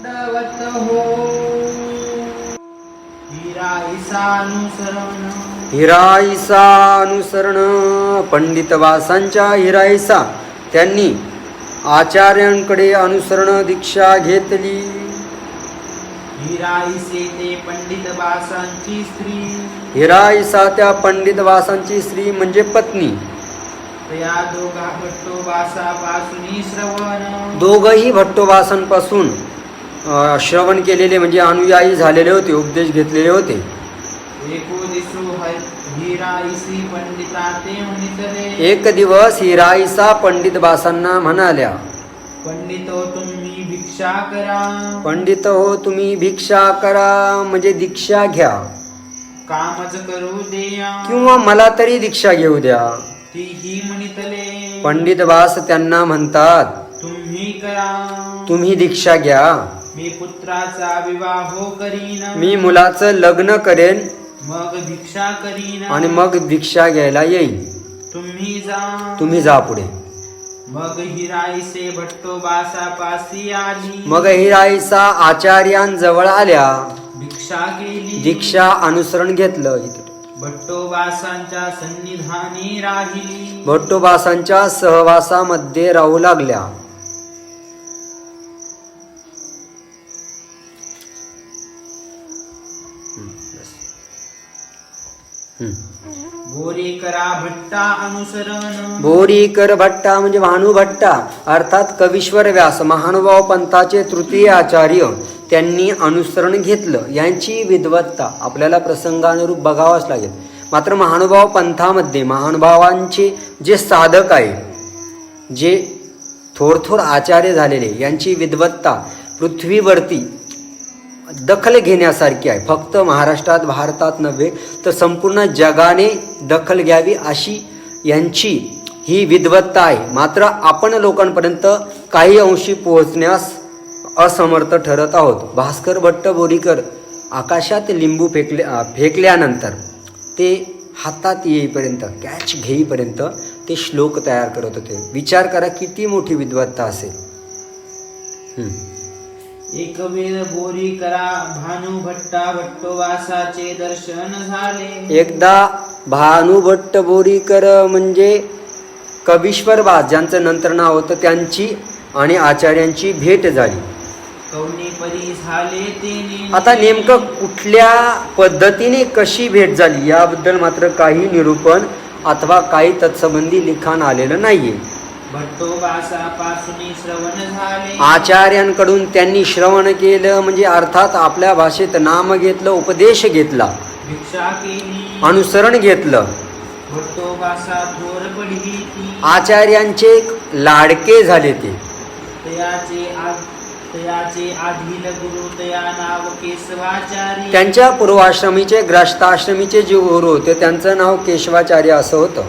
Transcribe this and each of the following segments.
दंडवत हो हिराईसा अनुसरण पंडितवासांच्या हिराईसा त्यांनी आचार्यांकडे अनुसरण दीक्षा घेतली. हिराईसे ते पंडितवासांची स्त्री, हिराईसा त्या पंडितवासांची स्त्री म्हणजे पत्नी. त्या दोघा भट्टोबासापासून श्रवण, दोघही भट्टोबासांपासून श्रवण केलेले म्हणजे अनुयायी झालेले होते, उपदेश घेतलेले होते. एको दिसो हिराईसी पंडिता ते म्हणितले, एक दिवस हिराईसा पंडितवासांना म्हणाल्या, पंडित हो तुम्ही भिक्षा करा. पंडित हो तुम्ही भिक्षा करा म्हणजे दीक्षा घ्या कामच करू देया, किंवा मला तरी दीक्षा घेऊ द्या. तीही म्हणितले, पंडितवास त्यांना म्हणतात, तुम्ही करा. तुम्ही दीक्षा घ्या, मी पुत्राचा विवाह करीन, मी मुलाचं लग्न करेन मग भिक्षा करीन आणि मग दीक्षा घ्यायला येईल. तुम्ही जा पुढे. मग हिराईसे भट्टोबासापासी आली, मग हिराईसा आचार्यांजवळ आल्या, भिक्षा केली, दीक्षा अनुसरण घेतलं. भट्टोबासांच्या सन्निधानी राहिली, भट्टोबासांच्या सहवासामध्ये राहू लागल्या. बोरीकरा भट्टा अनुसरण, बोरीकर भट्टा म्हणजे भानुभट्टा अर्थात कवीश्वर व्यास महानुभाव पंथाचे तृतीय आचार्य त्यांनी अनुसरण घेतलं. यांची विद्वत्ता आपल्याला प्रसंगानुरूप बघावंच लागेल. मात्र महानुभाव पंथामध्ये महानुभावांचे जे साधक आहे, जे थोर आचार्य झालेले, यांची विद्वत्ता पृथ्वीवरती दखल घेण्यासारखी आहे. फक्त महाराष्ट्रात भारतात नव्हे तर संपूर्ण जगाने दखल घ्यावी अशी यांची ही विद्वत्ता आहे. मात्र आपण लोकांपर्यंत काही अंशी पोहोचण्यास असमर्थ ठरत आहोत. भास्कर भट्ट बोरीकर आकाशात लिंबू फेकल्यानंतर ते हातात येईपर्यंत, कॅच घेईपर्यंत ते श्लोक तयार करत होते. विचार करा किती मोठी विद्वत्ता असेल. एक वेळ बोरीकरा भानुभट्टा भट्टोबासाचे दर्शन झाले. एकदा भानुभट्ट बोरीकर म्हणजे कवीश्वर वास ज्यांचं नंतर नाव होतं, त्यांची आणि आचार्यांची भेट झाली. कवनी परी झाले ते. आता नेमकं कुठल्या पद्धतीने कशी भेट झाली याबद्दल मात्र काही निरूपण अथवा काही तत्संबंधी लिखाण आलेलं नाहीये. भट्टोबासापासून श्रवण झाले, आचार्यांकडून त्यांनी श्रवण केलं म्हणजे अर्थात आपल्या भाषेत नाम घेतलं, उपदेश घेतला, भिक्षा केली, अनुसरण घेतलं. भट्टोबासा थोर पडली, आचार्यांचे लाडके झाले ते. तयाचे आधील गुरु तया नाव केशवाचार्य. त्यांच्या पूर्वाश्रमीचे ग्रस्ताश्रमीचे जे गुरु होते त्यांचं नाव केशवाचार्य असं होतं.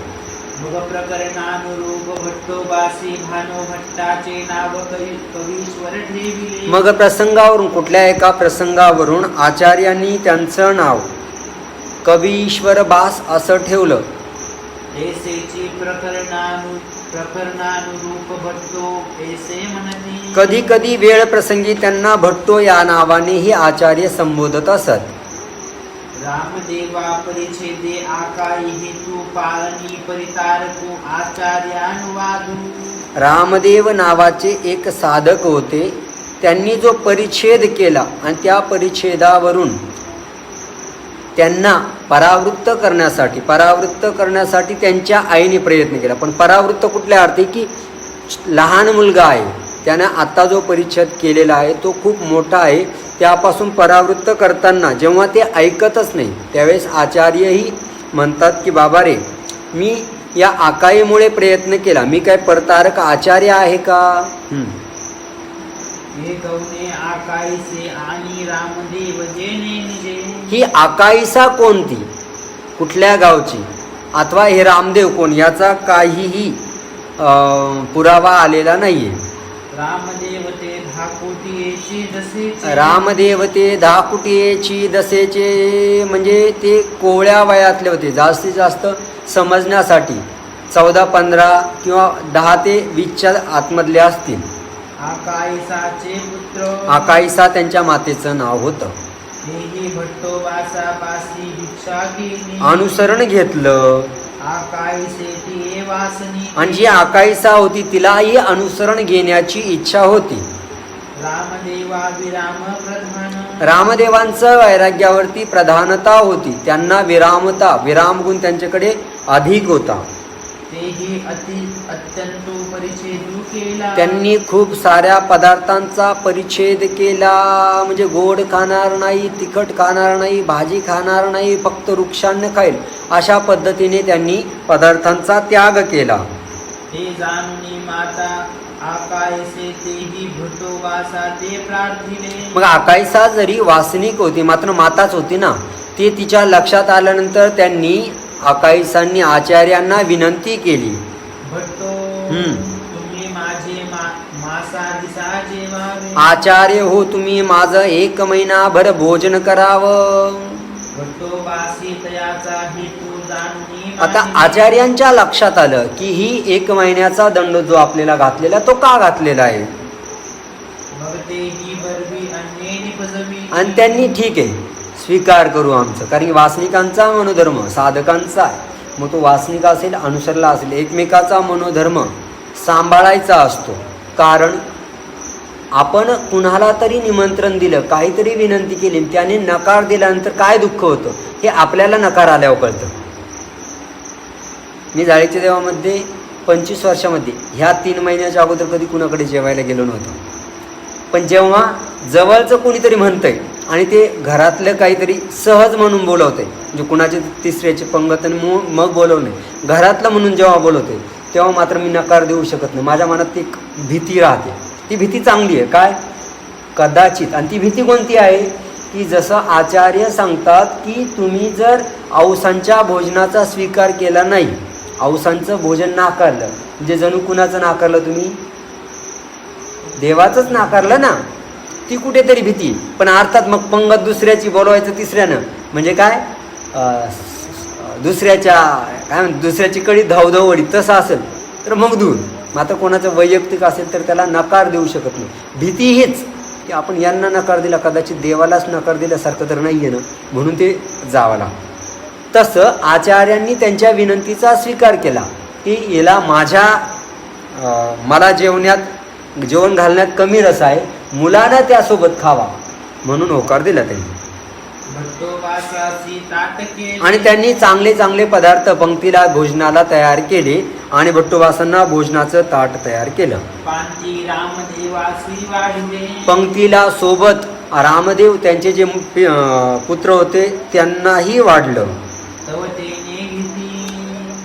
मग प्रकरणानुरूप भट्टोबासी भानुभट्टाचे नाव कवीश्वर ठेविले. मग प्रसंगावरून कुठल्या एका प्रसंगावरून आचार्यांनी त्यांचं नाव कवीश्वर बास असं ठेवलं. ऐसेची प्रकरणानुरूप भट्टो ऐसे म्हणती. कधी कधी वेळ प्रसंगी त्यांना भट्टो या नावानेही आचार्य संबोधत असत. रामदेवा परिच्छेदे आकाई हेतू पाळणी परितारको आचार्यानुवादू. रामदेव नावाचे एक साधक होते. त्यांनी जो परिच्छेद केला आणि त्या परिच्छेदावरून त्यांना परावृत्त करण्यासाठी त्यांच्या आईने प्रयत्न केला. पण परावृत्त कुठल्या अर्थी की लहान मुलगा आहे, त्याने आता जो परिच्छेद केलेला आहे तो खूप मोठा आहे, त्यापासून परावृत्त करताना जेव्हा ते ऐकतच नाही त्यावेळेस आचार्यही म्हणतात की बाबा रे, मी या आकाईमुळे प्रयत्न केला, मी काय परतारक आचार्य आहे का? आकाईसे आणि रामदेव जेने निजे. ही आकाईसा कोणती, कुठल्या गावची, अथवा हे रामदेव कोण याचा काहीही पुरावा आलेला नाहीये. रामदेवते धाकुटीची दसेचे म्हणजे ते कोवळ्या वयातले होते. जास्तीत जास्त समजण्यासाठी 14-15 किंवा 10 ते 20च्या आतमधले असतील. आकाईसाचे पुत्र आकाईसा त्यांच्या मातेचं नाव होतं. तेही भट्टोबासापासी भिक्षा केली. अनुसरण घेतलं. आकाईसे ती वासनी आणि जी आकाईसा होती तिलाही अनुसरण घेण्याची इच्छा होती. रामदेवा विराम प्रधान रामदेवांचं वैराग्यावरती प्रधानता होती. त्यांना विराम गुण त्यांच्याकडे अधिक होता. तेही अत्यंत परिच्छेदू केला. त्यांनी खूप साऱ्या पदार्थांचा परिच्छेद केला. म्हणजे गोड खाणार नाही, तिखट खाणार नाही, भाजी खाणार नाही, फक्त वृक्षान्न खाईल अशा पद्धतीने त्यांनी पदार्थांचा त्याग केला. हे जाणून माता आकायसे तेही भट्टोबासा ते प्रार्थिले. मग आकाईसा जरी वासनिक होती मात्र माताच होती ना, ते तिच्या लक्षात आल्यानंतर त्यांनी आकाईसांनी आचार्यांना विनंती केली. भट्टो तुम्ही माझे मासा दिसा जेवावे. आचार्य हो, तुम्ही माझं 1 महिनाभर भोजन करावं. भट्टोबासी तयाचा हेतू जाणून आता आचार्यांच्या लक्षात आलं की ही 1 महिन्याचा दंड जो आपल्याला घातलेला तो का घातलेला आहे. मग तेही बरवी अन्ये निपजवी. आणि त्यांनी ठीक आहे स्वीकार करू आमचं, कारण की वासनिकांचा मनोधर्म साधकांचा आहे. मग तो वासनिक असेल, अनुसरला असेल, एकमेकाचा मनोधर्म सांभाळायचा असतो. कारण आपण कुणाला तरी निमंत्रण दिलं, काहीतरी विनंती केली, त्याने नकार दिल्यानंतर काय दुःख होतं हे आपल्याला नकार आल्यावर कळतं. मी जाळीच्या देवामध्ये 25 वर्षामध्ये ह्या 3 महिन्याच्या अगोदर कधी कुणाकडे जेवायला गेलो नव्हतो. पण जेव्हा जवळचं कोणीतरी म्हणतंय आणि ते घरातलं काहीतरी सहज म्हणून बोलवतंय, म्हणजे कुणाचे तिसऱ्याचे पंगत आणि मग बोलवणे, घरातलं म्हणून जेव्हा बोलवते तेव्हा मात्र मी नकार देऊ शकत नाही. माझ्या मनात ती भीती राहते. ती भीती चांगली आहे काय, कदाचित. आणि ती भीती कोणती आहे की जसं आचार्य सांगतात की तुम्ही जर औसांच्या भोजनाचा स्वीकार केला नाही, औसांचं भोजन नाकारलं म्हणजे जणू कुणाचं नाकारलं, तुम्ही देवाचंच नाकारलं ना. ती कुठेतरी भीती. पण अर्थात मग पंगत दुसऱ्याची बोलवायचं तिसऱ्यानं म्हणजे काय, दुसऱ्याची कडी धावधावडी तसं असेल तर मग दूर. मात्र कोणाचं वैयक्तिक असेल तर त्याला नकार देऊ शकत नाही. भीती हीच की आपण यांना नकार दिला, कदाचित देवालाच नकार दिल्यासारखं तर नाही आहे ना, म्हणून ते जावं लागतं. तसं आचार्यांनी त्यांच्या विनंतीचा स्वीकार केला की याला मला जेवण घालण्यात कमी रस आहे, मुलांना त्यासोबत खावा म्हणून होकार दिला त्यांनी. आणि त्यांनी चांगले चांगले पदार्थ पंक्तीला भोजनाला तयार केले आणि भट्टोबासांना भोजनाचं ताट तयार केलं. पंक्तीला सोबत रामदेव त्यांचे जे पुत्र होते त्यांनाही वाढलं.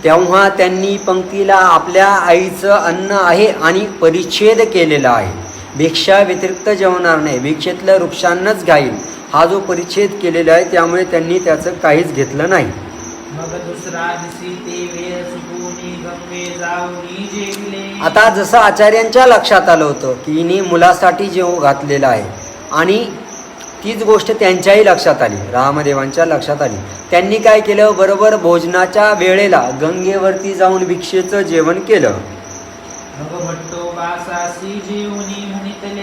तेव्हा त्यांनी पंक्तीला आपल्या आईचं अन्न आहे आणि परिच्छेद केलेला आहे, भिक्षा व्यतिरिक्त जेवणार नाही, भिक्षेतलं वृक्षांनाच घाईल हा जो परिच्छेद केलेला आहे, त्यामुळे त्यांनी त्याचं काहीच घेतलं नाही. आता जसं आचार्यांच्या लक्षात आलं होतं की हिने मुलासाठी जेव घातलेलं आहे आणि तीच गोष्ट त्यांच्याही लक्षात आली, रामदेवांच्या लक्षात आली. त्यांनी काय केलं, बरोबर भोजनाच्या वेळेला गंगेवरती जाऊन भिक्षेचं जेवण केलं.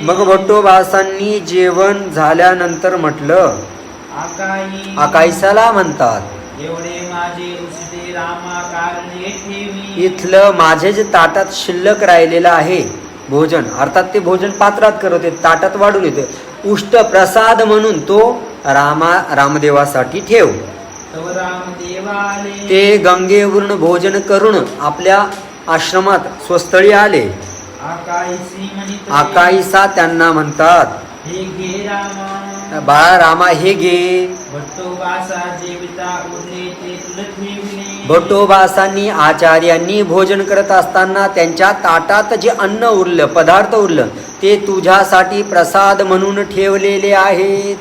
मग भट्टोबासांनी जेवण झाल्यानंतर म्हटलं, आकाईसाला म्हणतात, इथलं माझे जे ताटात शिल्लक राहिलेलं आहे भोजन, अर्थात ते भोजन पात्रात करत होते, ताटात वाढून येते, उष्ट प्रसाद म्हणून तो रामदेवासाठी ठेव. ते गंगेवरून भोजन करून आपल्या आश्रमात स्वस्थळी आले. आकाईसा त्यांना म्हणतात, बाळा रामा हे घे. भट्टोबासांनी आचार्यांनी भोजन करत असताना त्यांच्या ताटात जे अन्न उरलं, पदार्थ उरलं, ते तुझ्यासाठी प्रसाद म्हणून ठेवलेले आहेत.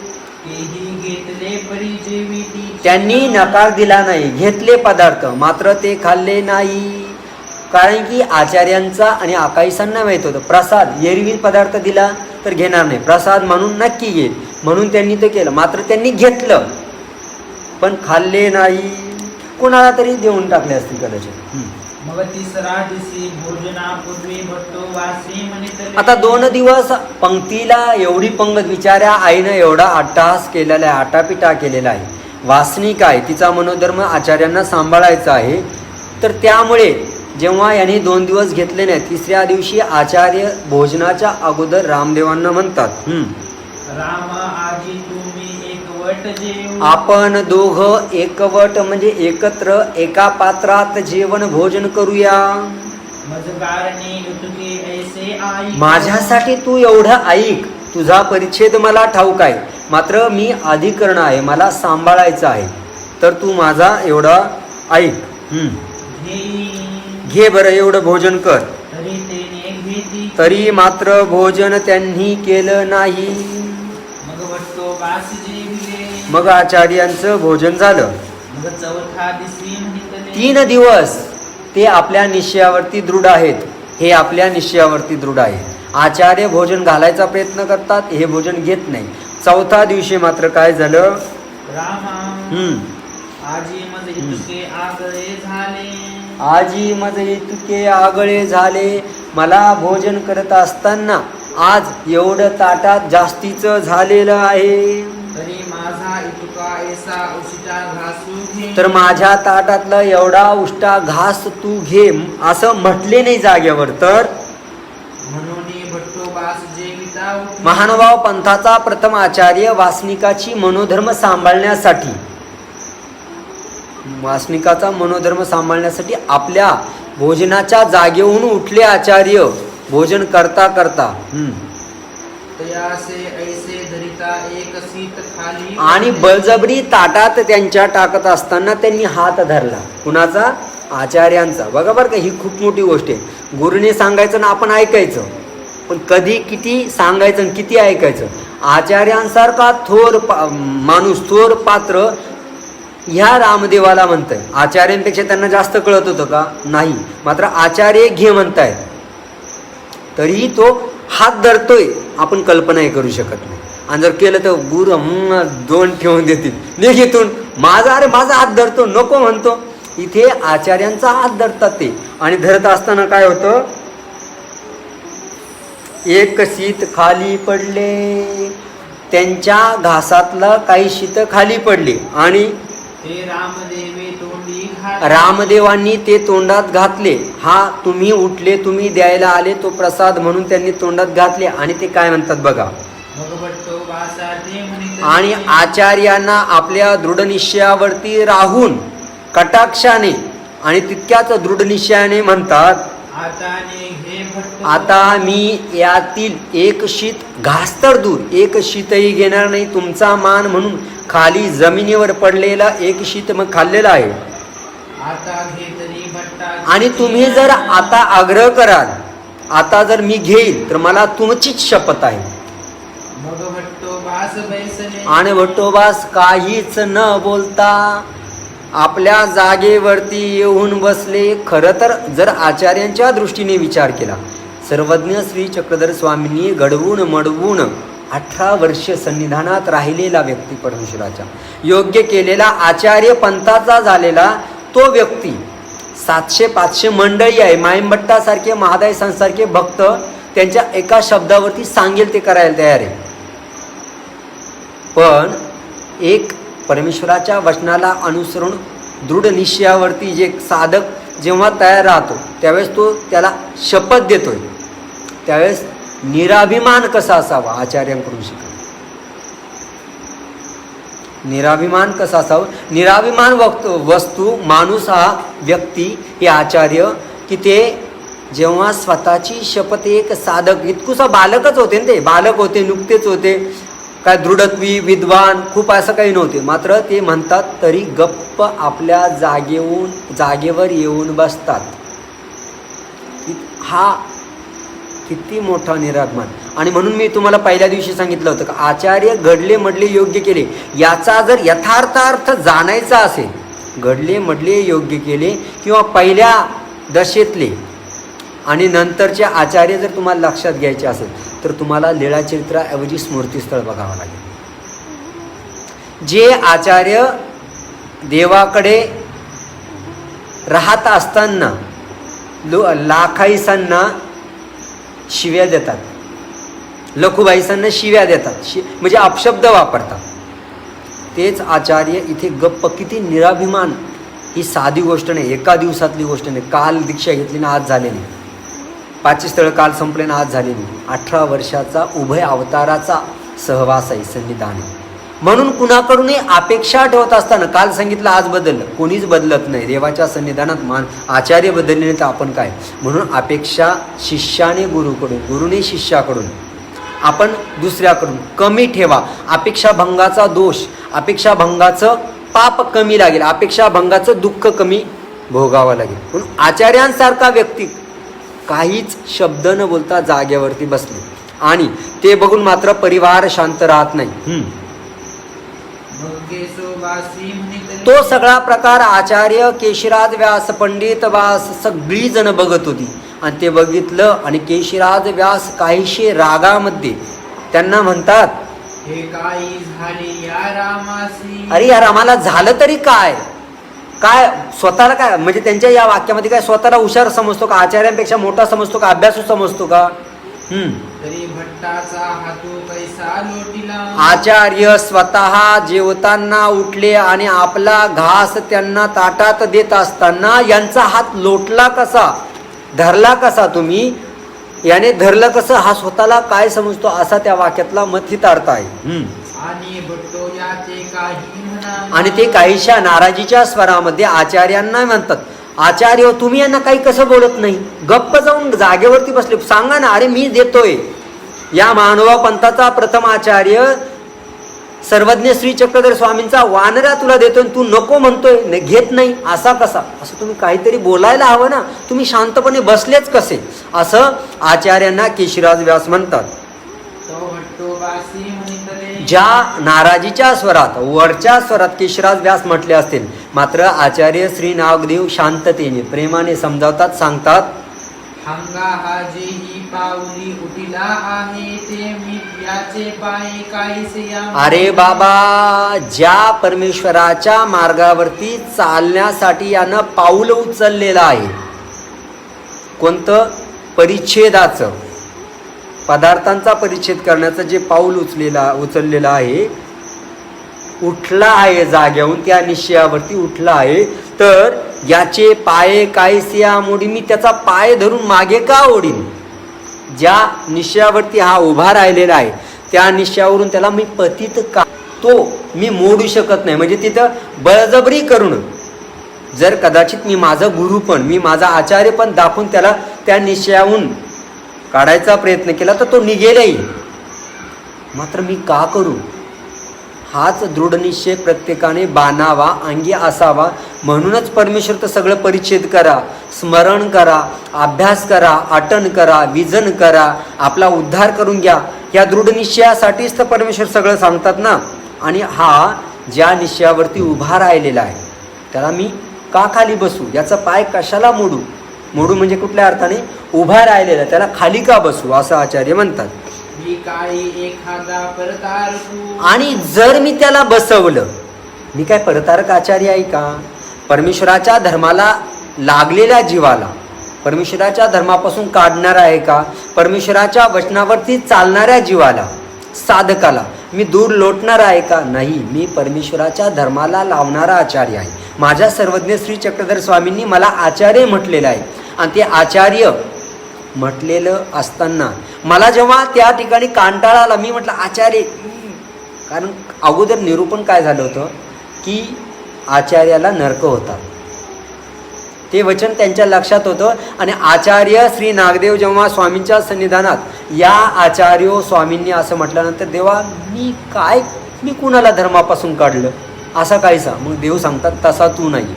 त्यांनी नकार दिला नाही, घेतले पदार्थ, मात्र ते खाल्ले नाही. कारण की आचार्यांचा आणि आकाईसांना माहित होतं प्रसाद एरवी पदार्थ दिला तर घेणार नाही, प्रसाद म्हणून नक्की घेईल, म्हणून त्यांनी ते केलं. मात्र त्यांनी घेतलं पण खाल्ले नाही. कोणाला तरी देऊन टाकले असतील कदाचित. मग तिसरा दिवशी भोजनापूर्वी भट्टो वासी म्हणितले. आता 2 दिवस पंक्तीला एवढी पंगत विचारा आईनं एवढा अट्टहास केलेला आहे, आटापिटा केलेला आहे. वासनिक आहे, तिचा मनोधर्म आचार्यांना सांभाळायचा आहे. तर त्यामुळे जेव्हा यांनी 2 दिवस घेतले नाही, तिसऱ्या दिवशी आचार्य भोजनाच्या अगोदर रामदेवांना म्हणतात, राम आजी तुम्ही एकवट जेव. आपण दोघं एकवट म्हणजे एकत्र एका पात्रात जेवण भोजन करूया. मज कारणे युतके ऐसे आई. माझ्यासाठी तू एवढं ऐक. तुझा परिच्छेद मला ठाऊक आहे, मात्र मी अधिकरण आहे, मला सांभाळायचं आहे. तर तू माझा एवढा ऐक. घे बरं, एवढं भोजन कर. तरी तेने घेती. तरी मात्र भोजन त्यांनी केलं नाही. मग भट्टो वास जेविले. मग आचार्यांचं भोजन झालं. मग चौथा दिवशी म्हणितले. 3 दिवस ते आपल्या निश्चयावरती दृढ आहेत, हे आपल्या निश्चयावरती दृढ आहे. आचार्य भोजन घालायचा प्रयत्न करतात, हे भोजन घेत नाही. 4थ्या दिवशी मात्र काय झालं? रामा आजी मज इतके आगळे झाले. आजी मज इतके आगळे झाले. मला भोजन करत असताना आज एवढं ताटात जास्तीचं झालेलं आहे. तरी माझा इतका ऐसा उशिटा घासू घे. तर माझ्या ताटातला एवढा उष्टा घास तू घे असं म्हटले नाही जागेवर. तर म्हणून भट्टो वास जेविता उठले. महानुभाव पंथाचा प्रथम आचार्य वासनिकाची मनोधर्म सांभाळण्यासाठी, वासनिकाचा मनोधर्म सांभाळण्यासाठी आपल्या भोजनाच्या जागेहून उठले आचार्य भोजन करता करता. तयासे ऐसे धरिता एक सीत खाली. आणि बळजबरी ताटात त्यांच्या टाकत असताना त्यांनी हात धरला. कुणाचा? आचार्यांचा. बघा बरं का, ही खूप मोठी गोष्ट आहे. गुरुने सांगायचं ना आपण ऐकायचं, पण कधी किती सांगायचं आणि किती ऐकायचं. आचार्यांसारखा थोर माणूस, थोर पात्र ह्या रामदेवाला म्हणतंय. आचार्यांपेक्षा त्यांना जास्त कळत होतं का? नाही. मात्र आचार्य घे म्हणतायत, तरीही तो हात धरतोय, आपण कल्पनाही करू शकत नाही. आणि जर केलं तर गुरु 2 ठेवून देतील, निघितून माझा हात धरतो, नको म्हणतो. इथे आचार्यांचा हात धरतात ते. आणि धरत असताना काय होतं? एक शीत खाली पडले. त्यांच्या घासातलं काही शीत खाली पडले आणि ते रामदेवे तोंडी घातले. रामदेवांनी ते तोंडात घातले. हा तुम्ही उठले, तुम्ही द्यायला आले, तो प्रसाद म्हणून त्यांनी तोंडात घातले. आणि ते काय म्हणतात बघा. मग भट्टो वासाचे म्हणितले. आणि आचार्यांना आपल्या दृढनिश्चयावरती राहून कटाक्षाने आणि तितक्याच दृढनिश्चयाने म्हणतात, आता मी यातील एक शीत घास तर दूर, एक शीतही घेणार नाही. तुमचा मान म्हणून खाली जमिनीवर पडलेला एक शीत मग खाल्लेला आहे. आणि तुम्ही जर आता आग्रह कराल, आता जर मी घेईल, तर मला तुमचीच शपथ आहे. आणि भट्टोबास काहीच न बोलता आपल्या जागेवरती येऊन बसले. खरं तर जर आचार्यांच्या दृष्टीने विचार केला, सर्वज्ञ श्री चक्रधर स्वामींनी घडवून मडवून 18 वर्ष सन्निधानात राहिलेला व्यक्ती, परमेश्वराच्या योग्य केलेला आचार्य पंथाचा झालेला तो व्यक्ती, 700-500 मंडळी आहे, माईंभट्टासारखे, महादाय संसारखे भक्त त्यांच्या एका शब्दावरती सांगेल ते करायला तयार आहे. पण एक परमेश्वराच्या वचनाला अनुसरून दृढ निश्चयावरती जे साधक जेव्हा तयार राहतो, त्यावेळेस तो त्याला शपथ देतोय, त्यावेळेस निराभिमान कसा असावा आचार्यांकडून शिका. निराभिमान कसा असावं? निराभिमान वस्तू माणूस हा व्यक्ती हे आचार्य, की ते जेव्हा स्वतःची शपथ, एक साधक, इतकुसा बालकच होते ना, ते बालक होते, नुकतेच होते, काय दृढत्वी विद्वान खूप असं काही नव्हते, मात्र ते म्हणतात तरी गप्प आपल्या जागेवर येऊन बसतात. हा किती मोठा निराभिमान. आणि म्हणून मी तुम्हाला पहिल्या दिवशी सांगितलं होतं का आचार्य घडले मडले योग्य केले, याचा जर यथार्थ अर्थ जाणायचा असेल, घडले मडले योग्य केले किंवा पहिल्या दशेतले आणि नंतरचे आचार्य जर तुम्हाला लक्षात घ्यायचे असेल, तर तुम्हाला लीळाचरित्राऐवजी स्मृतीस्थळ बघावं लागेल. जे आचार्य देवाकडे राहत असताना लाखाईसांना शिव्या देतात, लखुबाईसांना शिव्या देतात, म्हणजे अपशब्द वापरतात. तेच आचार्य इथे गप्प. किती निराभिमान. ही साधी गोष्ट नाही, एका दिवसातली गोष्ट नाही. काल दीक्षा घेतली ना आज झाले नाही, 5 स्थळ काल संपले ना आज झाले नाही. 18 वर्षाचा उभय अवताराचा सहवास आहे, सन्निधान आहे. म्हणून कुणाकडूनही अपेक्षा ठेवत असताना, काल सांगितलं आज बदललं, कोणीच बदलत नाही. देवाच्या सन्निधानात आचार्य बदलले नाही तर आपण काय. म्हणून अपेक्षा शिष्याने गुरुकडून, गुरुने शिष्याकडून, आपण दुसऱ्याकडून कमी ठेवा. अपेक्षाभंगाचा दोष, अपेक्षाभंगाचं पाप कमी लागेल, अपेक्षाभंगाचं दुःख कमी भोगावं लागेल. म्हणून आचार्यांसारखा व्यक्ती काहीच शब्द न बोलता जागेवरती बसले, आणि ते बघून मात्र परिवार शांत राहत नाही. तो सगळा प्रकार आचार्य, केशिराज व्यास, पंडित व्यास सगळी जण बघत होती, आणि ते बघितलं. आणि केशिराज व्यास काहीशे रागामध्ये त्यांना म्हणतात, हे काही झाले या रामासी. अरे या रामाला झालं तरी काय, काय स्वतःला काय, म्हणजे त्यांच्या या वाक्यामध्ये काय स्वतःला हुशार समजतो का, आचार्यांपेक्षा मोठा समजतो का, अभ्यासू समजतो का. तरी भट्टाचा हातू कैसा लोटिला. आचार्य स्वतः जेवताना उठले आणि आपला घास त्यांना ताटात देत असताना यांचा हात लोटला कसा, धरला कसा, तुम्ही याने धरलं कसं, हा स्वतःला काय समजतो असा त्या वाक्यातला मथितार्थ आहे. आणि भट्टो याचे काही म्हणा. आणि ते काहीशा नाराजीच्या स्वरामध्ये आचार्यांना म्हणतात, आचार्य तुम्ही यांना काही कसं बोलत नाही, गप्प जाऊन जागेवरती बसले, सांगा ना. अरे मी देतोय. या महानुभाव पंथाचा प्रथम आचार्य सर्वज्ञ श्री चक्रधर स्वामींचा वानरा तुला देतोय, तू नको म्हणतोय, घेत नाही, असा कसा. असं तुम्ही काहीतरी बोलायला हवं ना, तुम्ही शांतपणे बसलेच कसे, असं आचार्यांना केशिराज व्यास म्हणतात. ज्या नाराजीच्या स्वरात, वरच्या स्वरात केशिराज व्यास म्हटले असतील, मात्र आचार्य श्री नागदेव शांततेने प्रेमाने समजावतात, सांगतात, हंगा हा जेही पाऊली उठिला आहे ते मी याचे पाय काहीसे या. अरे बाबा, ज्या परमेश्वराच्या मार्गावरती चालण्यासाठी यानं पाऊल उचललेलं आहे, कोणतं, परिच्छेदाचं, पदार्थांचा परिच्छेद करण्याचं जे पाऊल उचललेलं आहे, उठला आहे जाग्याहून, त्या निश्चयावरती उठला आहे, तर याचे पाय काहीसे या मोडी, मी त्याचा पाय धरून मागे का ओढीन. ज्या निश्चयावरती हा उभा राहिलेला आहे त्या निश्चयावरून त्याला मी पतित का, तो मी मोडू शकत नाही. म्हणजे तिथं बळजबरी करून, जर कदाचित मी माझा गुरु पण, मी माझा आचार्य पण दाखवून त्याला त्या निश्चयाहून काढायचा प्रयत्न केला तर तो निघेलही, मात्र मी का करू. हाच दृढ निश्चय प्रत्येकाने बाणावा, अंगी असावा. म्हणूनच परमेश्वर तर सगळं परिच्छेद करा, स्मरण करा, अभ्यास करा, आटन करा, विजन करा, आपला उद्धार करून घ्या, या दृढ निश्चयासाठीच तर परमेश्वर सगळं सांगतात ना. आणि हा ज्या निश्चयावरती उभा राहिलेला आहे त्याला मी का खाली बसू, याचा पाय कशाला मोडू. मोडू म्हणजे कुठल्या अर्थाने, उभा राहिलेला त्याला खाली का बसू, असं आचार्य म्हणतात. आणि जर मी त्याला बसवलं, मी काय परतारक आचार्य आहे का. परमेश्वराच्या धर्माला लागलेल्या जीवाला, परमेश्वराच्या धर्मापासून काढणारा आहे का. परमेश्वराच्या वचनावरती चालणाऱ्या जीवाला, साधकाला मी दूर लोटणार आहे का. नाही, मी परमेश्वराच्या धर्माला लावणारा आचार्य आहे. माझ्या सर्वज्ञ श्री चक्रधर स्वामींनी मला आचार्य म्हटलेलं आहे. आणि ते आचार्य म्हटलेलं असताना मला जेव्हा त्या ठिकाणी कांटाळा आला, मी म्हटलं आचार्य, कारण अगोदर निरूपण काय झालं होतं की आचार्याला नरक होता, ते वचन त्यांच्या लक्षात होतं. आणि आचार्य श्री नागदेव जेव्हा स्वामींच्या सन्निधानात या आचार्यो स्वामींनी असं म्हटल्यानंतर, देवा मी कुणाला धर्मापासून काढलं, असा काहीसा. मग देव सांगतात, तसा तू नाही,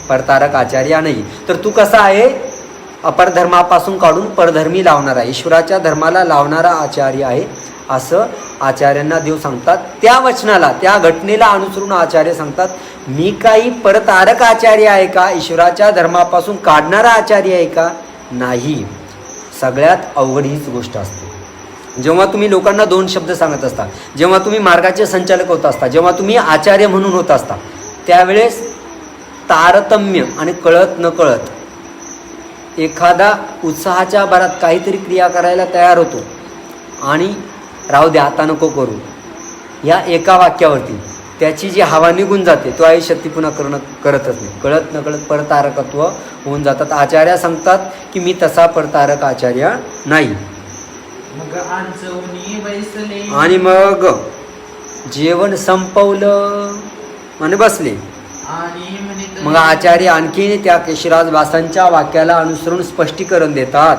परतारक आचार्य नाही, तर तू कसा आहे, अपरधर्मापासून काढून परधर्मी लावणारा, ईश्वराच्या धर्माला लावणारा आचार्य आहे, असं आचार्यांना देव सांगतात. त्या वचनाला, त्या घटनेला अनुसरून आचार्य सांगतात, मी काही परतारक आचार्य आहे का, ईश्वराच्या धर्मापासून काढणारा आचार्य आहे का. नाही. सगळ्यात अवघड हीच गोष्ट असते. जेव्हा तुम्ही लोकांना 2 शब्द सांगत असता, जेव्हा तुम्ही मार्गाचे संचालक होत असता, जेव्हा तुम्ही आचार्य म्हणून होत असता, त्यावेळेस तारतम्य आणि कळत न कळत एखादा उत्साहाच्या भरात काहीतरी क्रिया करायला तयार होतो आणि राहू दे आता नको करू या एका वाक्यावरती त्याची जी हवा निघून जाते तो आयुष्यात ती पुन्हा करतच नाही. कळत नकळत परतारकत्व होऊन जातात. आचार्य सांगतात की मी तसा परतारक आचार्य नाही. मग आंचवणी बैसले आणि मग जेवण संपवलं आणि बसले. आणि म्हणित मग आचार्य आणखी त्या केशराज वासांच्या वाक्याला अनुसरून स्पष्टीकरण देतात.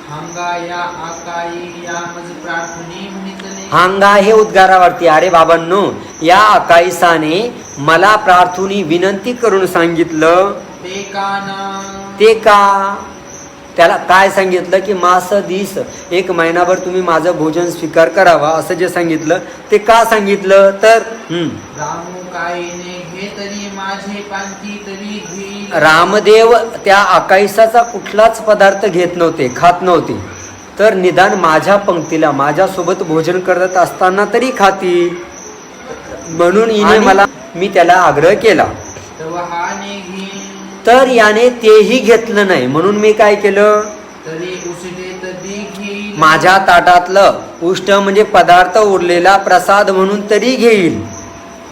हांगा या आकाई या मज प्रार्थने म्हणितले हांगा हे उद्गारावरती अरे बाबांनो या अकाईसाने मला प्रार्थुनी विनंती करून सांगितलं. ते काना ते का त्याला काय सांगितलं की मास दिस 1 महिनाभर तुम्ही माझं भोजन स्वीकार करावा असं जे सांगितलं ते का सांगितलं तर रामू कायने घे तरी माझे पालखी तरी घेईल. रामदेव त्या अकाईसाचा कुठलाच पदार्थ घेत नव्हते खात नव्हते तर निदान माझ्या पंक्तीला माझ्यासोबत भोजन करत असताना तरी खातील म्हणून हिने मला मी त्याला आग्रह केला. तवहाने घे तर याने तेही घेतलं नाही म्हणून मी काय केलं तरी उसिटे तरी घेईल. माझ्या ताटातलं उष्ट म्हणजे पदार्थ उरलेला प्रसाद म्हणून तरी घेईल.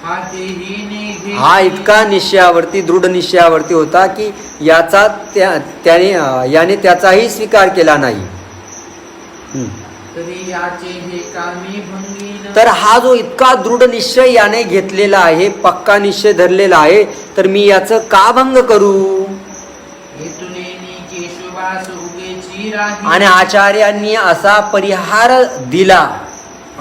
हा तेही ने घे हा इतका निश्चयावरती दृढ निश्चयावरती होता की याचा त्याने याने त्याचाही स्वीकार केला नाही. तरी याचे हे कामी भंगीन तर हा जो इतका दृढ निश्चय याने घेतलेला आहे पक्का निश्चय धरलेला आहे तर मी याचं का भंग करू. हेतुनेनी केशवास उगेची राही. आणि आचार्यांनी असा परिहार दिला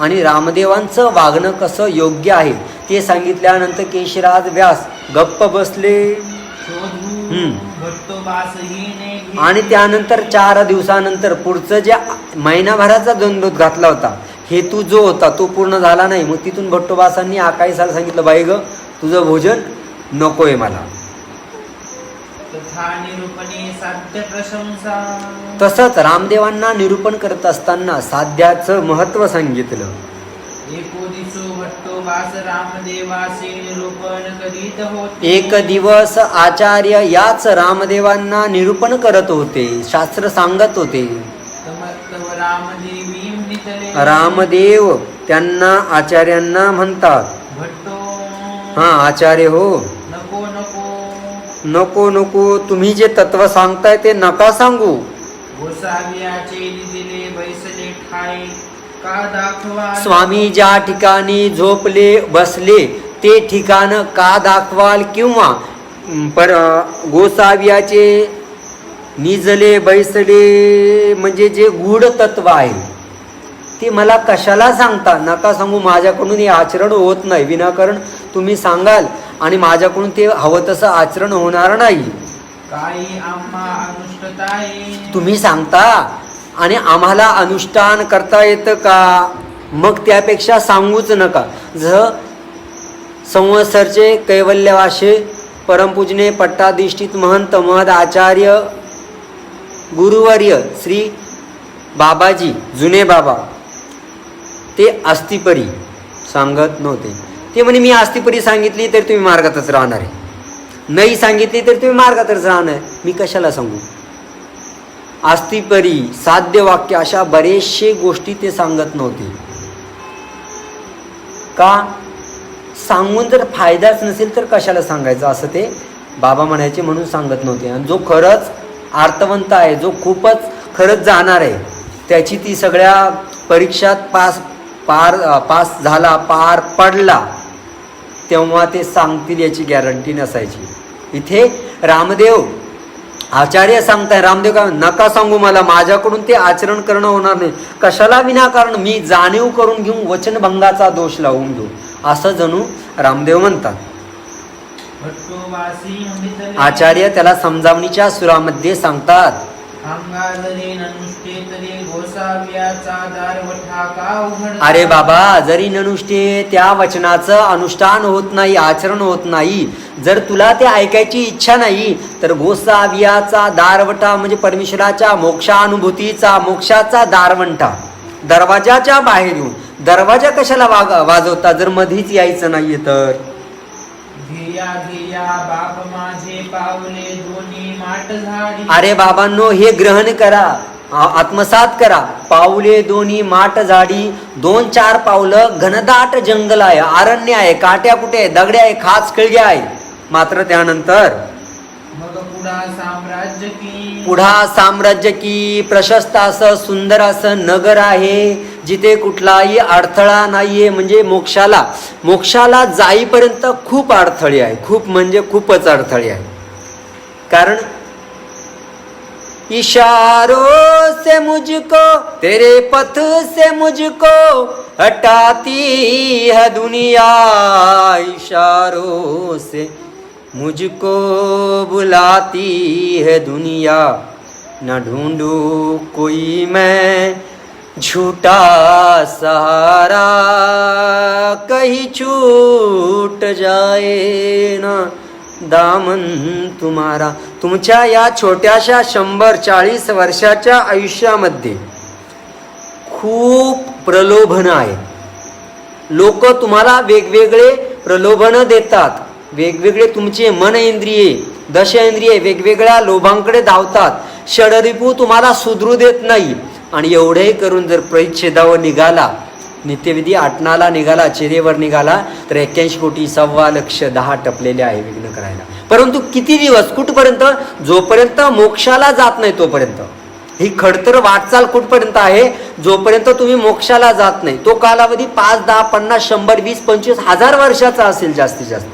आणि रामदेवांचं वागणं कसं योग्य आहे ते सांगितल्यानंतर केशराज व्यास गप्प बसले. शोधू भट्टोबासही ने घे. आणि त्यानंतर 4 दिवसानंतर पुढचं जे महिनाभराचा दंडोत घातला होता हेतू जो होता तो पूर्ण झाला नाही. मग तिथून भट्टोबासांनी आकाईसाला सांगितलं बाई ग तुझं भोजन नकोय मला. तथा निरूपणे साध्य प्रशंसा तसंच रामदेवांना निरूपण करत असताना साध्याचं महत्त्व सांगितलं. एकोदिसो भट्टोबास रामदेवासे निरूपण करीत होते. एक दिवस आचार्य याच रामदेवांना निरूपण करत होते शास्त्र सांगत होते. तव रामदेवी म्हणितले रामदेव त्यांना आचार्यांना म्हणतात भट्टो हा आचार्य हो नको नको नको नको तुम्ही जे तत्व सांगताय ते नका सांगू. गोसावियाचे दिले बैसले ठाई का दाखवा. स्वामी ज्या ठिकाणी झोपले बसले ते ठिकाण का दाखवाल किंवा गोसावियाचे निजले बैसले म्हणजे जे गूढ तत्व आहे ते मला कशाला सांगता. नका सांगू माझ्याकडून हे आचरण होत नाही. विनाकारण तुम्ही सांगाल आणि माझ्याकडून ते हवं तसं आचरण होणार नाही. काही आम्हा अनुष्ठताय तुम्ही सांगता आणि आम्हाला अनुष्ठान करता येतं का मग त्यापेक्षा सांगूच नका. संवत्सरचे कैवल्यवासे परमपूजने पट्टाधिष्ठित महंत महद आचार्य गुरुवर्य श्री बाबाजी जुने बाबा ते अस्तिपरी सांगत नव्हते. ते म्हणे मी अस्तिपरी सांगितली तर तुम्ही मार्गातच राहणार आहे नाही सांगितली तर तुम्ही मार्गातच राहणार. मी कशाला सांगू. अस्तिपरी साध्य वाक्य अशा बरेचशे गोष्टी ते सांगत नव्हते. का सांगून जर फायदाच नसेल तर कशाला सांगायचं असं ते बाबा म्हणायचे म्हणून सांगत नव्हते. आणि जो खरंच अर्थवंत आहे जो खूपच खरंच जाणार आहे त्याची ती सगळ्या परीक्षात पास झाला पार पडला तेव्हा ते सांगतील याची गॅरंटी नसायची. इथे रामदेव आचार्य सांगताय रामदेव का नका सांगू मला माझ्याकडून ते आचरण करणं होणार नाही. कशाला विनाकारण मी जाणीव करून घेऊन वचनभंगाचा दोष लावून घेऊ असं जणू रामदेव म्हणतात. भट्टोबासी म्हणितले आचार्य त्याला समजावणीच्या सुरामध्ये सांगतात. अंगाजरी ननुष्ठे तरी गोसाव्याचा दारवठा का उघड. अरे बाबा जरी ननुष्ठे त्या वचनाचं अनुष्ठान होत नाही आचरण होत नाही जर तुला ते ऐकायची इच्छा नाही तर गोसावियाचा दारवटा म्हणजे परमेश्वराच्या मोक्षानुभूतीचा मोक्षाचा दारवंटा दरवाजाच्या बाहेर येऊन दरवाजा कशाला वाजवता जर मधीच यायचं नाहीये तर. ध्येया घ्या घ्या बाप माझे पावले दोन्ही माट झाडी. अरे बाबांनो, हे ग्रहण करा, आत्मसात करा. पाऊले दोन्ही माट झाडी, 2-4 पावलं घनदाट जंगल आहे, अरण्य आहे, काट्या कुठे आहे, दगड्या आहे, खाच खळग्या आहे. मात्र त्यानंतर मग पुढा साम्राज्य की पुढा साम्राज्य की प्रशस्त असं सुंदर असं नगर आहे, जिथे कुठलाही अडथळा नाहीये. म्हणजे मोक्षाला जाईपर्यंत खूप अडथळे आहे, खूप म्हणजे खूपच अडथळे आहे. कारण इशारों से मुझको तेरे पथ से मुझको हटाती है दुनिया, इशारों से मुझको बुलाती है दुनिया. न ढूंढूं कोई मैं झूठा सहारा, कहीं छूट जाए ना दामन तुम्हारा. तुमच्या या छोट्याशा 140 वर्षाच्या आयुष्यामध्ये खूप प्रलोभन आहे. लोक तुम्हाला वेगवेगळे प्रलोभन देतात, वेगवेगळे तुमचे मन इंद्रिये, दशेंद्रिये वेगवेगळ्या लोभांकडे धावतात. षडरिपू तुम्हाला सुधरू देत नाही. आणि एवढे करून जर परिच्छेदावर निघाला, नित्यविधी आटनाला निघाला, चेरेवर निघाला, तर 81 कोटी 1.25 लक्ष 10 टपलेले आहे विघ्न करायला. परंतु किती दिवस, कुठपर्यंत? जोपर्यंत मोक्षाला जात नाही तोपर्यंत. ही खडतर वाटचाल कुठपर्यंत आहे? जोपर्यंत तुम्ही मोक्षाला जात नाही. तो कालावधी 5, 10, 50, 100, 20, 25 हजार वर्षाचा असेल जास्तीत जास्त.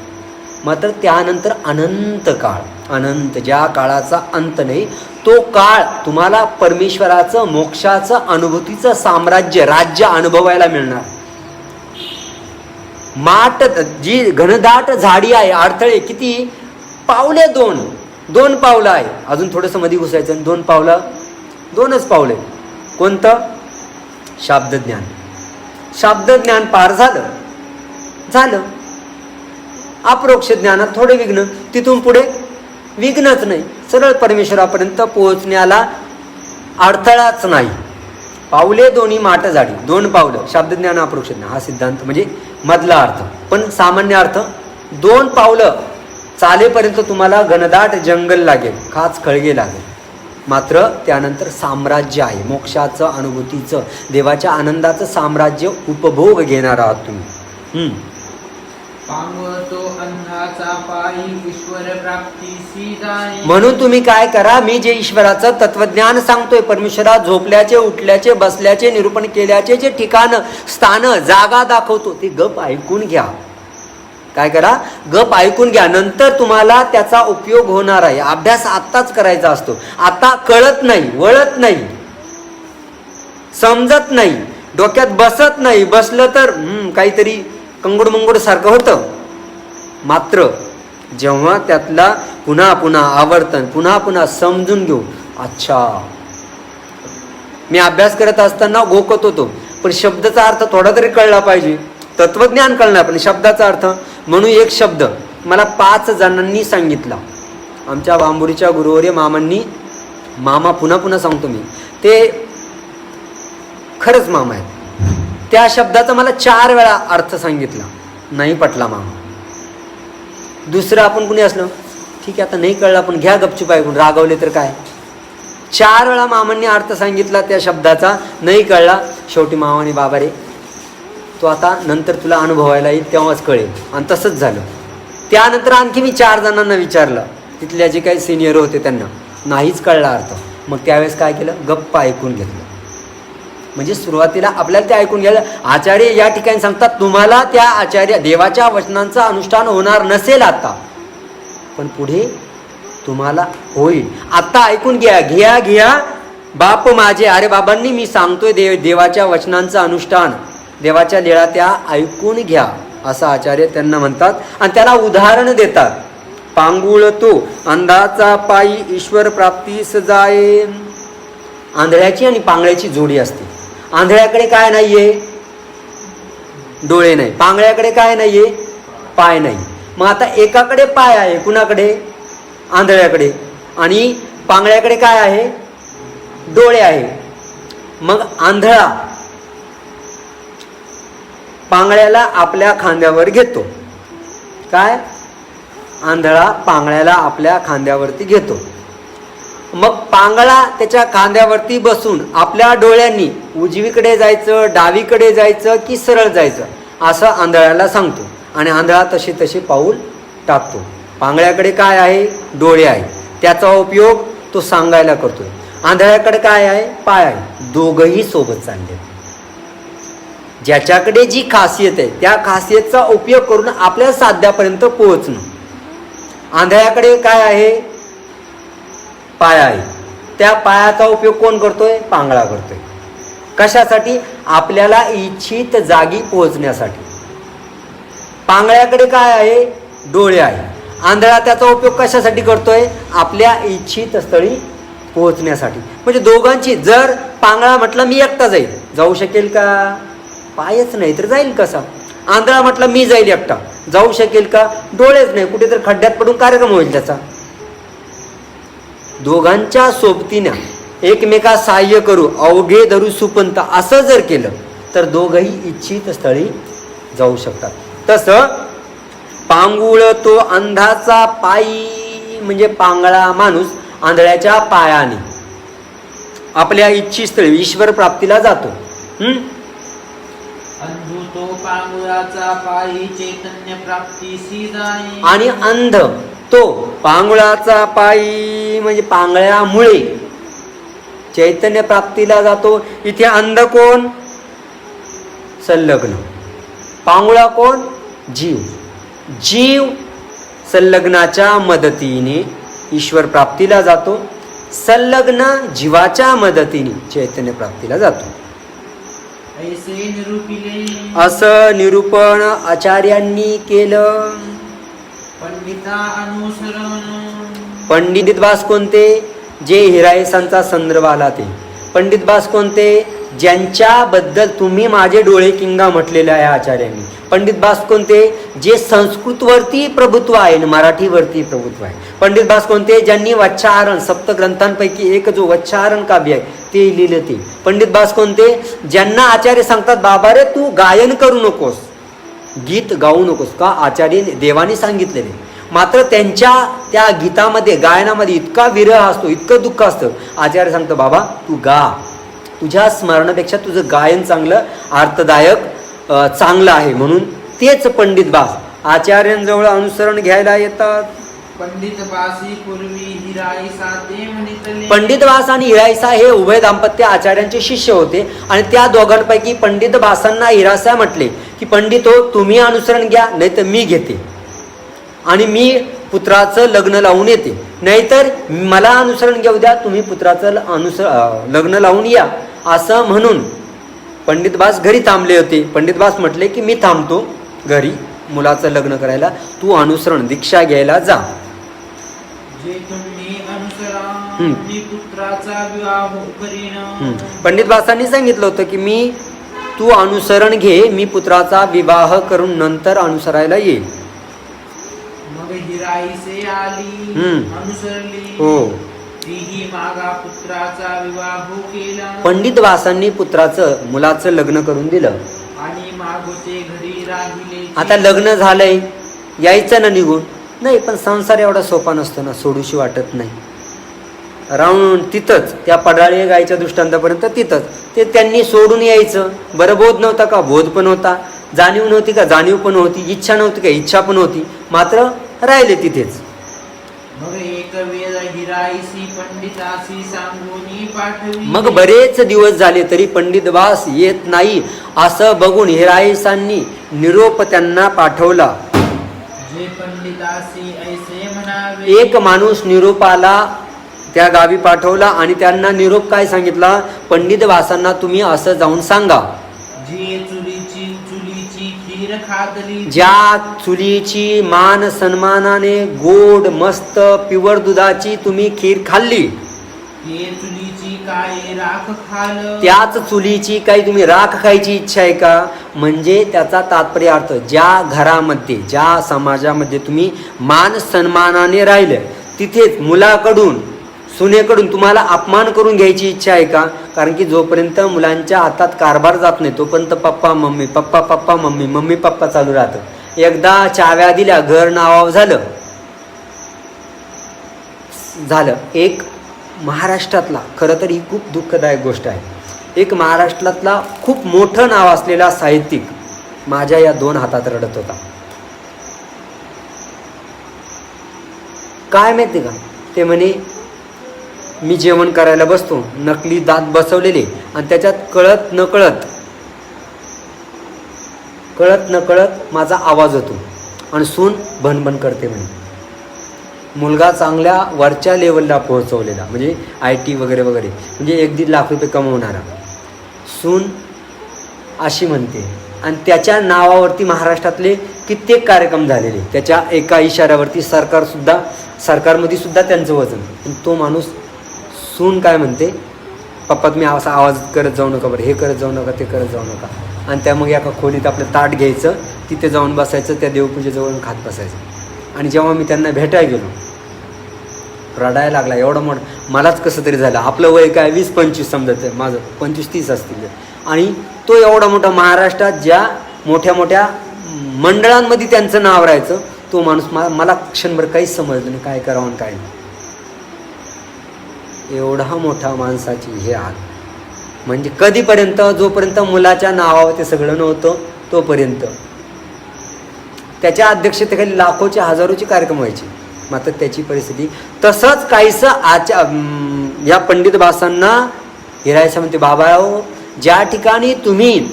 मात्र त्यानंतर अनंत काळ, अनंत, ज्या काळाचा अंत नाही, तो काळ तुम्हाला परमेश्वराचं, मोक्षाचं, अनुभूतीचं साम्राज्य, राज्य अनुभवायला मिळणार. माट जी घनदाट झाडी आहे, अडथळे किती? पावले 2 पावलं आहे. अजून थोडंसं मध्ये घुसायचं. 2 पावलं, 2च पावले. कोणतं? शाब्दज्ञान. शाब्दज्ञान पार झालं. अप्रोक्ष ज्ञानात थोडे विघ्न, तिथून पुढे विघ्नच नाही. सरळ परमेश्वरापर्यंत पोहोचण्याला अडथळाच नाही. पावले दोन्ही माट झाडी, 2 पावलं. शाब्दज्ञान अप्रोक्ष ज्ञान हा सिद्धांत म्हणजे मधला अर्थ. पण सामान्य अर्थ 2 पावलं चालेपर्यंत तुम्हाला घनदाट जंगल लागेल, खाच खळगे लागेल. मात्र त्यानंतर साम्राज्य आहे, मोक्षाचं, अनुभूतीचं, देवाच्या आनंदाचं साम्राज्य उपभोग घेणार आहात तुम्ही. पांगतो अन्नाचा पायी ईश्वर प्राप्तीसी जाणे. म्हणून तुम्ही काय करा, मी जे ईश्वराचं तत्वज्ञान सांगतोय, परमेश्वरा झोपल्याचे, उठल्याचे, बसल्याचे, निरूपण केल्याचे जे ठिकाण, स्थान, जागा दाखवतो, ते गप ऐकून घ्या. काय करा? गप ऐकून घ्या. नंतर तुम्हाला त्याचा उपयोग होणार आहे. अभ्यास आत्ताच करायचा असतो. आता कळत नाही, वळत नाही, समजत नाही, डोक्यात बसत नाही. बसलं तर काहीतरी कंगोड मंगोड सारखं होतं. मात्र जेव्हा त्यातला पुन्हा पुन्हा आवर्तन, पुन्हा पुन्हा समजून घेऊ, अच्छा, मी अभ्यास करत असताना गोकत होतो, पण शब्दाचा अर्थ थोडा तरी कळला पाहिजे. तत्वज्ञान कळणार, पण शब्दाचा अर्थ. म्हणून एक शब्द मला 5 जणांनी सांगितला. आमच्या बांबुरीच्या गुरुवर्य मामांनी, मामा पुन्हा पुन्हा सांगतो मी, ते खरंच मामा आहेत. त्या शब्दाचा मला 4 वेळा अर्थ सांगितला, नाही पटला मामा. दुसरं आपण कुणी असलं, ठीक आहे आता नाही कळला, पण घ्या गपचूप ऐकून, रागवले तर काय. 4 वेळा मामांनी अर्थ सांगितला त्या शब्दाचा, नाही कळला. शेवटी मामाने, बाबा रे, तो आता नंतर तुला अनुभवायला येईल तेव्हाच कळेल. आणि तसंच झालं. त्यानंतर आणखी मी 4 जणांना विचारलं, तिथल्या जे काही सिनियर होते त्यांना, नाहीच कळला अर्थ. मग त्यावेळेस काय केलं, गप्प ऐकून घेतलं. म्हणजे सुरुवातीला आपल्याला ते ऐकून घ्यायला, आचार्य या ठिकाणी सांगतात तुम्हाला त्या आचार्य देवाच्या वचनांचं अनुष्ठान होणार नसेल आता, पण पुढे तुम्हाला होईल. आता ऐकून घ्या बाप माझे. अरे बाबांनी, मी सांगतोय देवाच्या वचनांचं अनुष्ठान, देवाच्या लीळा त्या ऐकून घ्या, असं आचार्य त्यांना म्हणतात. आणि त्याला उदाहरण देतात. पांगुळतो अंधाचा पायी ईश्वर प्राप्तीस जाये. आंधळ्याची आणि पांगळ्याची जोडी असते. आंधळ्याकडे काय नाहीये? डोळे नाही. पांगळ्याकडे काय नाहीये? पाय नाही. मग आता एकाकडे पाय आहे, कुणाकडे? आंधळ्याकडे. आणि पांगळ्याकडे काय आहे? डोळे आहे. मग आंधळा पांगळ्याला आपल्या खांद्यावर घेतो. काय? आंधळा पांगळ्याला आपल्या खांद्यावरती घेतो. मग पांगळा त्याच्या खांद्यावरती बसून आपल्या डोळ्यांनी उजवीकडे जायचं, डावीकडे जायचं की सरळ जायचं असं आंधळ्याला सांगतो आणि आंधळा तसे पाऊल टाकतो. पांगळ्याकडे काय आहे? डोळे आहे, त्याचा उपयोग तो सांगायला करतोय. आंधळ्याकडे काय आहे? पाय आहे. दोघंही सोबत चालले. ज्याच्याकडे जी खासियत आहे त्या खासियतचा उपयोग करून आपल्या साध्यापर्यंत पोहोचणं. आंधळ्याकडे काय आहे? पाय आहे. त्या पायाचा उपयोग कोण करतोय? पांगळा करतोय. कशासाठी? आपल्याला इच्छित जागी पोहोचण्यासाठी. पांगळ्याकडे काय आहे? डोळे आहे. आंधळा त्याचा उपयोग कशासाठी करतोय? आपल्या इच्छित स्थळी पोहोचण्यासाठी. म्हणजे दोघांची, जर पांगळा म्हटलं मी एकटा जाईल, जाऊ शकेल का? पायच नाही तर जाईल कसा? आंधळा म्हटलं मी जाईल एकटा, जाऊ शकेल का? डोळेच नाही, कुठेतरी खड्ड्यात पडून कार्यक्रम होईल त्याचा. दोघांच्या सोबतीनं एकमेका सहाय्य करू, अवघे धरू सुपंत असं जर केलं तर दोघंही इच्छित स्थळी जाऊ शकतात. तसं पांगुळ तो अंधाचा पायी म्हणजे पांगळा माणूस आंधळ्याच्या पायाने आपल्या इच्छित स्थळी ईश्वर प्राप्तीला जातो. अंधू तो पांगुळाचा पायी चैतन्य प्राप्तीसी जाई. आणि अंध तो पांगुळाचा पायी म्हणजे पांगळ्यामुळे चैतन्य प्राप्तीला जातो. इथे अंध कोण? संलग्न. पांगुळा कोण? जीव. जीव संलग्नाच्या मदतीने ईश्वर प्राप्तीला जातो. संलग्न जीवाच्या मदतीने चैतन्य प्राप्तीला जातो. ऐसे निरूपिले असं निरूपण आचार्यांनी केलं. पंडिता अनुसरण. पंडित बास कोणते? जे हिरायसांचा संदर्भ आला ते. पंडित बास कोणते? ज्यांच्याबद्दल तुम्ही माझे डोळे किंगा म्हटलेले आहे आचार्यांनी. पंडित बास कोणते? जे संस्कृतवरती प्रभुत्व आहे आणि मराठीवरती प्रभुत्व आहे. पंडित बास कोणते? ज्यांनी वच्चारण सप्तग्रंथांपैकी एक जो वच्चारण काव्य आहे ते लिहिलं ते. पंडित बास कोणते? ज्यांना आचार्य सांगतात बाबा रे तू गायन करू नकोस, गीत गाऊ नकोस. का? आचार्य देवाने सांगितलेले. मात्र त्यांच्या त्या गीतामध्ये गायनामध्ये इतका विरह असतो, इतकं दुःख असतं. आचार्य सांगतो बाबा तू गा, तुझ्या स्मरणापेक्षा तुझं गायन चांगलं, अर्थदायक चांगलं आहे. म्हणून तेच पंडित बास आचार्यांजवळ अनुसरण घ्यायला येतात. पंडित बासी पूर्वी हिराईसा ते म्हणितले. पंडित बास आणि हिरायसा हे उभय दाम्पत्य आचार्यांचे शिष्य होते आणि त्या दोघांपैकी पंडित बासांना हिरायसा म्हटले की पंडित हो तुम्ही अनुसरण घ्या, नाही तर मी घेते आणि मी पुत्राचं लग्न लावून येते. नाहीतर मला अनुसरण घेऊ द्या, तुम्ही पुत्राचं लग्न लावून या. असं म्हणून पंडित बास घरी थांबले होते. पंडित बास म्हटले की मी थांबतो घरी मुलाचं लग्न करायला, तू अनुसरण दीक्षा घ्यायला जा. जे तुम्ही अनुसरा मी पुत्राचा विवाह करीन. पंडित बासांनी सांगितलं होतं की मी तू अनुसरण घे, मी पुत्राचा विवाह करून नंतर अनुसरायला येईल. मग हिराईसे आली अनुसरली. हो. तीही मागा पुत्राचा विवाह केला. पंडित बासांनी पुत्राचं मुलाचं लग्न करून दिलं आणि मागोचे घरी राहिले. आता लग्न झालंय, यायचं ना निघून? नाही, पण संसार एवढा सोपा नसतो ना, सोडूशी वाटत नाही. राहून तिथंच त्या पडाळे गायच्या दृष्टांतापर्यंत तिथंच ते त्यांनी सोडून यायचं. बरं बोध नव्हता का? बोध पण होता. जाणीव नव्हती का? जाणीव पण होती. इच्छा नव्हती का? इच्छा पण होती. मात्र राहिले तिथेच. मग एक वेळ हिराईसी पंडितासी सांगूनी पाठवी. मग बरेच दिवस झाले तरी पंडित बास येत नाही असं बघून हिराईसांनी निरोप त्यांना पाठवला. जे पंडितासी ऐसे म्हणावे. एक माणूस निरोपाला त्या गावी पाठवला आणि त्यांना निरोप काय सांगितला? पंडित बासांना तुम्ही असं जाऊन सांगा, जे चुलीची खीर खातली. ज्या चुलीची मान सन्मानाने गोड मस्त प्युअर दुधाची तुम्ही खीर खाल्ली, ते चुलीची काय राख खाल. त्याच चुलीची काही तुम्ही राख खायची इच्छा आहे का? म्हणजे त्याचा तात्पर्य अर्थ, ज्या घरामध्ये ज्या समाजामध्ये तुम्ही मान सन्मानाने राहिले तिथेच मुलाकडून सुनेकडून तुम्हाला अपमान करून घ्यायची इच्छा आहे का? कारण की जोपर्यंत मुलांच्या हातात कारभार जात नाही तोपर्यंत papa mummy papa papa mummy mummy papa चालू राहतं. एकदा चाव्या दिल्या, घर नावावर झालं झालं. एक महाराष्ट्रातला, खरं तर ही खूप दुःखदायक गोष्ट आहे, एक महाराष्ट्रातला खूप मोठं नाव असलेला साहित्यिक माझ्या या 2 हातात रडत होता. काय माहिती का, ते म्हणे मी जेवण करायला बसतो, नकली दात बसवलेले, आणि त्याच्यात कळत नकळत माझा आवाज होतो आणि सून भनभन करते म्हणे. मुलगा चांगल्या वरच्या लेवलला पोहोचवलेला, म्हणजे IT वगैरे वगैरे, म्हणजे 1-1.5 लाख रुपये कमवणारा, सून अशी म्हणते. आणि त्याच्या नावावरती महाराष्ट्रातले कित्येक कार्यक्रम झालेले, त्याच्या एका इशाऱ्यावरती सरकारमध्ये सुद्धा त्यांचं वजन. पण तो माणूस, सून काय म्हणते, पप्पा तुम्ही असा आवाज करत जाऊ नका बरं, हे करत जाऊ नका, ते करत जाऊ नका. आणि त्या मग एका खोलीत आपलं ताट घ्यायचं, तिथे जाऊन बसायचं, त्या देवपूजेजवळ खात बसायचं. आणि जेव्हा मी त्यांना भेटायला गेलो, रडायला लागला. एवढं मोठं मलाच कसं तरी झालं. आपलं वय काय 20-25 समजत, माझं 25-30 असतील. आणि तो एवढा मोठा, महाराष्ट्रात ज्या मोठ्या मोठ्या मंडळांमध्ये त्यांचं नाव राहायचं, तो माणूस मला क्षणभर काहीच समजलं नाही, काय करावं आणि काय नाही. एवढा मोठा माणसाची हे हाल, म्हणजे कधीपर्यंत, जोपर्यंत मुलाच्या नावावर ते सगळं नव्हतं तोपर्यंत. त्याच्या अध्यक्षतेखाली लाखोचे हजारोचे कार्यक्रम व्हायचे, मात्र त्याची परिस्थिती. तसंच काहीसं या पंडित बासांना हिरायचं म्हणते, बाबा ज्या ठिकाणी तुम्ही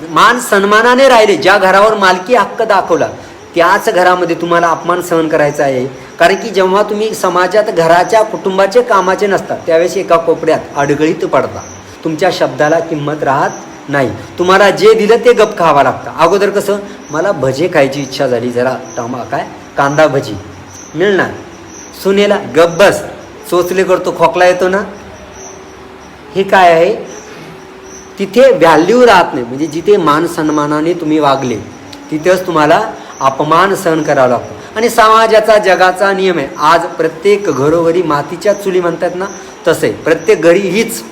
मान सन्मानाने राहिले, ज्या घरावर मालकी हक्क दाखवला, त्याच घरामध्ये तुम्हाला अपमान सहन करायचा आहे. कारण की जेव्हा तुम्ही समाजात घराच्या कुटुंबाचे कामाचे नसतात, त्यावेळेस एका कोपऱ्यात अडगळीत पडता, तुमच्या शब्दाला किंमत राहत नाही. तुम्हाला जे दिलं ते गप खावं लागतं. अगोदर कसं, मला भजे खायची इच्छा झाली, जरा कांदा भजी मिळणार, सुनेला गप बस, चोचले करतो, खोकला येतो ना. हे काय आहे, तिथे व्हॅल्यू राहत नाही. म्हणजे जिथे मान सन्मानाने तुम्ही वागले, तिथेच तुम्हाला अपमान सहन करावा लागतो. आणि समाजाचा, जगाचा नियम आहे. आज प्रत्येक घरोघरी मातीच्या चुली म्हणतात ना, तसं आहे. प्रत्येक घरी हीच,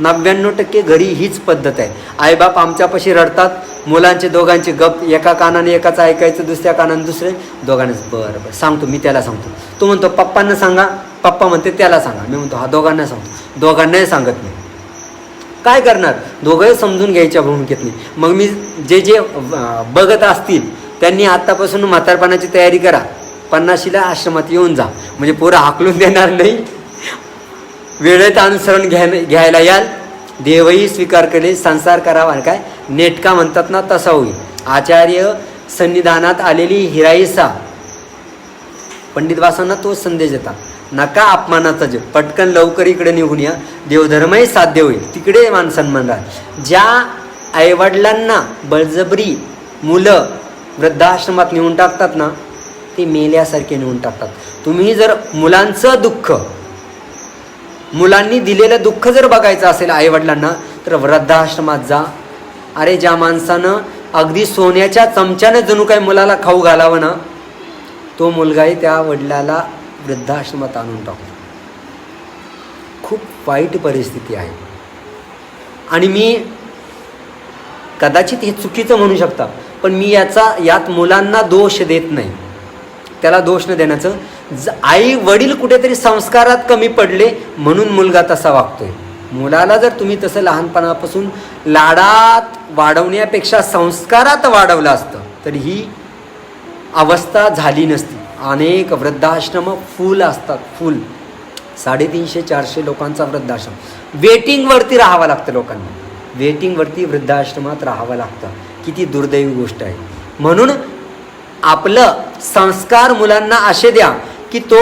99% घरी हीच पद्धत आहे. आईबाप आमच्यापाशी रडतात, मुलांचे दोघांचे गप, एका कानाने एकाचं ऐकायचं, दुसऱ्या कानाने दुसरे, दोघांनाच बरं सांगतो, मी त्याला सांगतो. तो म्हणतो पप्पांना सांगा, पप्पा म्हणते त्याला सांगा. मी म्हणतो हा दोघांना सांगतो, दोघांनाही सांगत नाही. काय करणार, दोघंही समजून घ्यायच्या भूमिकेत नाही. मग मी जे बघत असतील त्यांनी आत्तापासून म्हातारपणाची तयारी करा, 50शीला आश्रमात येऊन जा, म्हणजे पोरं हाकलून देणार नाही, वेळेत अनुसरण घ्यायला याल, देवही स्वीकार केले, संसार करावा, काय नेटका म्हणतात ना तसा होईल. आचार्य सन्निधानात आलेली हिराईसा पंडित वासांना तो संदेश देतात, नका अपमानाचा जग, पटकन लवकर इकडे निघून या, देवधर्मही साध्य होईल, तिकडे मान सन्मान राहा. ज्या आईवडिलांना बळजबरी मुलं वृद्धाश्रमात नेऊन टाकतात ना, ते मेल्यासारखे नेऊन टाकतात. तुम्ही जर मुलांचं दुःख, मुलांनी दिलेलं दुःख जर बघायचं असेल आईवडिलांना, तर वृद्धाश्रमात जा. अरे ज्या माणसानं अगदी सोन्याच्या चमच्याने जणू काही मुलाला खाऊ घालावं ना, तो मुलगाही त्या वडिलाला वृद्धाश्रमात आणून टाकतो. खूप वाईट परिस्थिती आहे. आणि मी कदाचित हे चुकीचं म्हणू शकता, पण मी यात मुलांना दोष देत नाही. त्याला दोष न देण्याचं, आई वडील कुठेतरी संस्कारात कमी पडले म्हणून मुलगा तसा वागतोय. मुलाला जर तुम्ही तसं लहानपणापासून लाडात वाढवण्यापेक्षा संस्कारात वाढवलं असतं तर ही अवस्था झाली नसती. अनेक वृद्धाश्रम फुल असतात, फुल 350-400 लोकांचा वृद्धाश्रम. वेटिंगवरती राहावं लागतं लोकांना, वेटिंगवरती वृद्धाश्रमात राहावं लागतं. किती दुर्दैवी गोष्ट आहे. म्हणून आपलं संस्कार मुलांना असे द्या की तो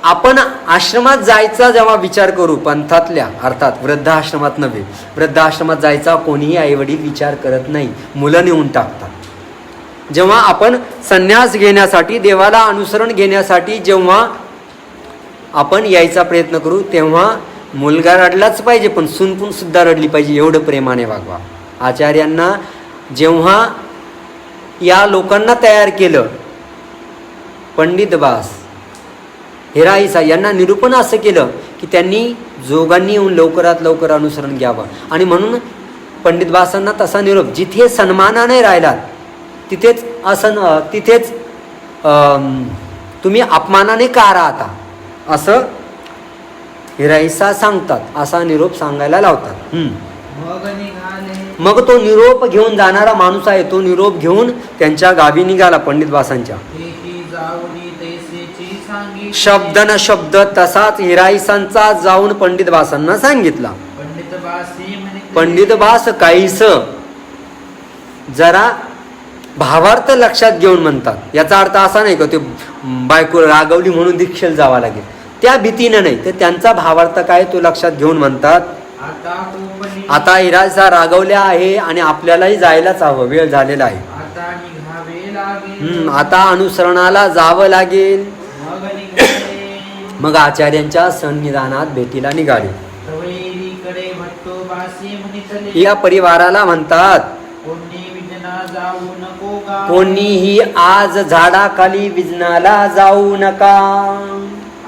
आपण आश्रमात जायचा जेव्हा विचार करू, पंथातल्या अर्थात वृद्धाश्रमात नव्हे, वृद्धाश्रमात जायचा कोणीही आईवडील विचार करत नाही, मुलं नेऊन टाकतात. जेव्हा आपण संन्यास घेण्यासाठी, देवाला अनुसरण घेण्यासाठी जेव्हा आपण यायचा प्रयत्न करू, तेव्हा मुलगा रडलाच पाहिजे, पण सून सुद्धा रडली पाहिजे, एवढं प्रेमाने वागवा. आचार्यांना जेव्हा या लोकांना तयार केलं, पंडित बास, हिराईसा यांना निरूपण असं केलं की त्यांनी जोगांनी येऊन लवकरात लवकर अनुसरण घ्यावं. आणि म्हणून पंडित बासांना तसा निरोप, जिथे सन्मानाने राहिलात तिथेच तुम्ही अपमानाने का राहता, असं हिराईसा सांगतात, असा निरोप सांगायला लावतात. मग निघाले. मग तो निरोप घेऊन जाणारा माणूस आहे, तो निरोप घेऊन त्यांच्या गावी निघाला पंडित बासांच्या. तेही जाऊनी तैसेची सांगितले. शब्द न शब्द तसाच हिराईसांचा जाऊन पंडित बासांना सांगितला. पंडित बासी म्हणितले. पंडित बास काहीस जरा भावार्थ लक्षात घेऊन म्हणतात. याचा अर्थ असा नाही का ते बायको रागवली म्हणून दीक्षेला जावं लागेल, त्या भीतीनं नाही, तर त्यांचा भावार्थ काय तो लक्षात घेऊन म्हणतात. आता कोपणी. आता हिराईसा रागवल्या आहे आणि आपल्यालाही जायलाच हवं, वेळ झालेला आहे. आता निघावे लागेल. आता अनुसरणाला जावं लागेल. मग निघाले. मग आचार्यांच्या सन्निधानात भेटीला निघाले. तवेरीकडे भट्टो बासी म्हणितले. या परिवाराला म्हणतात, कोणी विजना जाऊ नको गा. कोणीही आज झाडाखाली विजनाला जाऊ नका.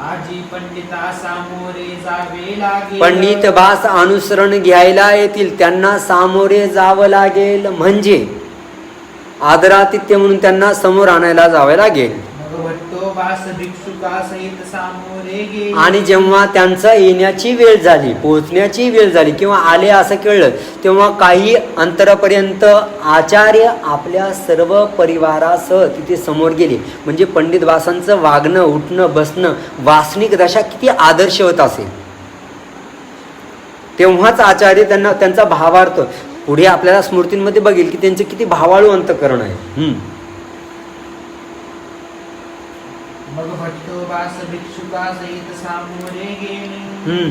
आजी पंडिता सामोरे जावे लागेल. पंडित बास अनुसरण घ्यायला येतील, त्यांना सामोरे जावं लागेल, म्हणजे आदरातिथ्य म्हणून त्यांना समोर आणायला जावं लागेल. मग भट्टो बास भिक्षुका सहित सामोरे गेले. आणि जेव्हा त्यांचं येण्याची वेळ झाली, पोहोचण्याची वेळ झाली किंवा आले असं कळलं, तेव्हा काही अंतरापर्यंत आचार्य आपल्या सर्व परिवारासह तिथे समोर गेले. म्हणजे पंडित बासांचं वागणं, उठणं, बसणं, वासनिक दशा किती आदर्शवत असेल. तेव्हाच आचार्य त्यांना त्यांचा भावार्थ पुढे आपल्याला स्मृतींमध्ये बघेल की त्यांचं किती भावाळू अंतःकरण आहे. मग भट्टो बास भिक्षुका सहित सामोरे गेले.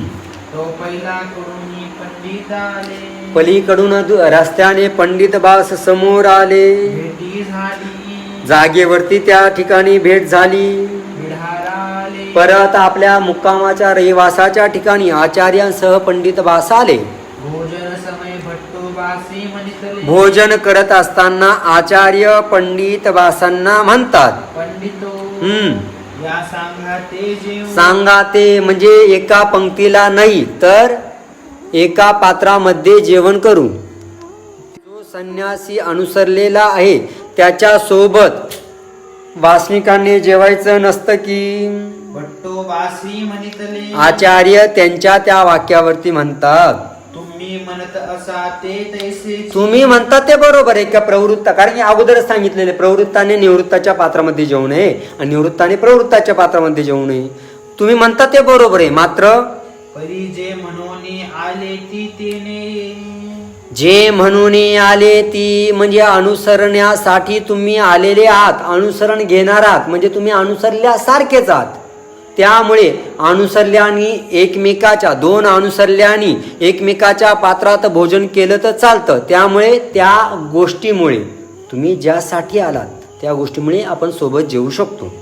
तो पहिला करून पंडित आले. पलीकडून रस्त्याने पंडित बास समोर आले. भेटी झाली. जागेवरती त्या ठिकाणी भेट झाली. बिढारा आले. परत आपल्या मुक्कामाच्या रहिवासाच्या ठिकाणी आचार्यांसह पंडित बास आले. भोजन समय भट्टो बासी म्हणितले. भोजन करत असताना आचार्य पंडित बासांना म्हणतात, पंडितो या सांगा ते जेव. सांगा ते म्हणजे एका पंक्तीला नाही तर एका पात्रामध्ये जेवण करू. जो संन्यासी अनुसरलेला आहे त्याच्या सोबत वासनिकांनी जेवायचं नसतं की. भट्टो बासी म्हणितले. आचार्य त्यांच्या त्या वाक्यावरती म्हणतात, तुम्ही म्हणत असा ते तैसे. तुम्ही म्हणतात ते बरोबर आहे का प्रवृत्त, कारण की अगोदरच सांगितलेले प्रवृत्ताने निवृत्ताच्या पात्रामध्ये जेवू नये आणि निवृत्ताने प्रवृत्ताच्या पात्रामध्ये जेवू नये. तुम्ही म्हणतात ते बरोबर आहे, मात्र परी जे म्हणून आले ती तेने. जे म्हणून आले ती म्हणजे अनुसरण्यासाठी तुम्ही आलेले आहात, अनुसरण घेणार आहात म्हणजे तुम्ही अनुसरल्यासारखेच आहात. त्यामुळे अनुसरल्याने एकमेकाच्या दोन अनुसरल्याने एकमेकाच्या पात्रात भोजन केलं तर चालतं. त्यामुळे त्या गोष्टीमुळे तुम्ही ज्यासाठी आलात त्या गोष्टीमुळे आपण सोबत जेवू शकतो.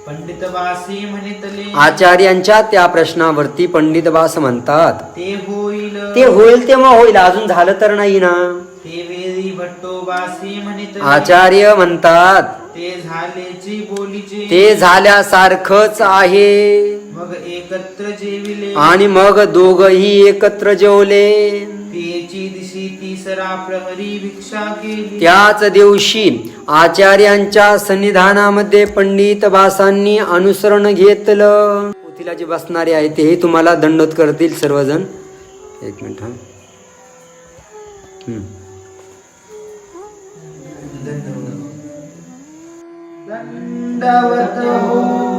पंडित बासी म्हणितले. आचार्यांच्या त्या प्रश्नावरती पंडित बास म्हणतात, ते होईल. ते होईल तेव्हा होईल, अजून झालं तर नाही ना. ते वेळी भट्टो बासी म्हणितले. आचार्य म्हणतात, ते झालेची बोलीचे. ते झाल्यासारखंच आहे. मग एकत्र जेविले. आणि मग दोघही एकत्र जेवले. तेची दिशी तिसरा प्रहरी भिक्षा केली. त्याच दिवशी आचार्यांच्या सन्निधानामध्ये पंडित बासांनी अनुसरण घेतलं. पोथीला जे बसणारे आहे तेही तुम्हाला दंडोत करतील सर्वजण. एक मिनिट हा. दंडवत हो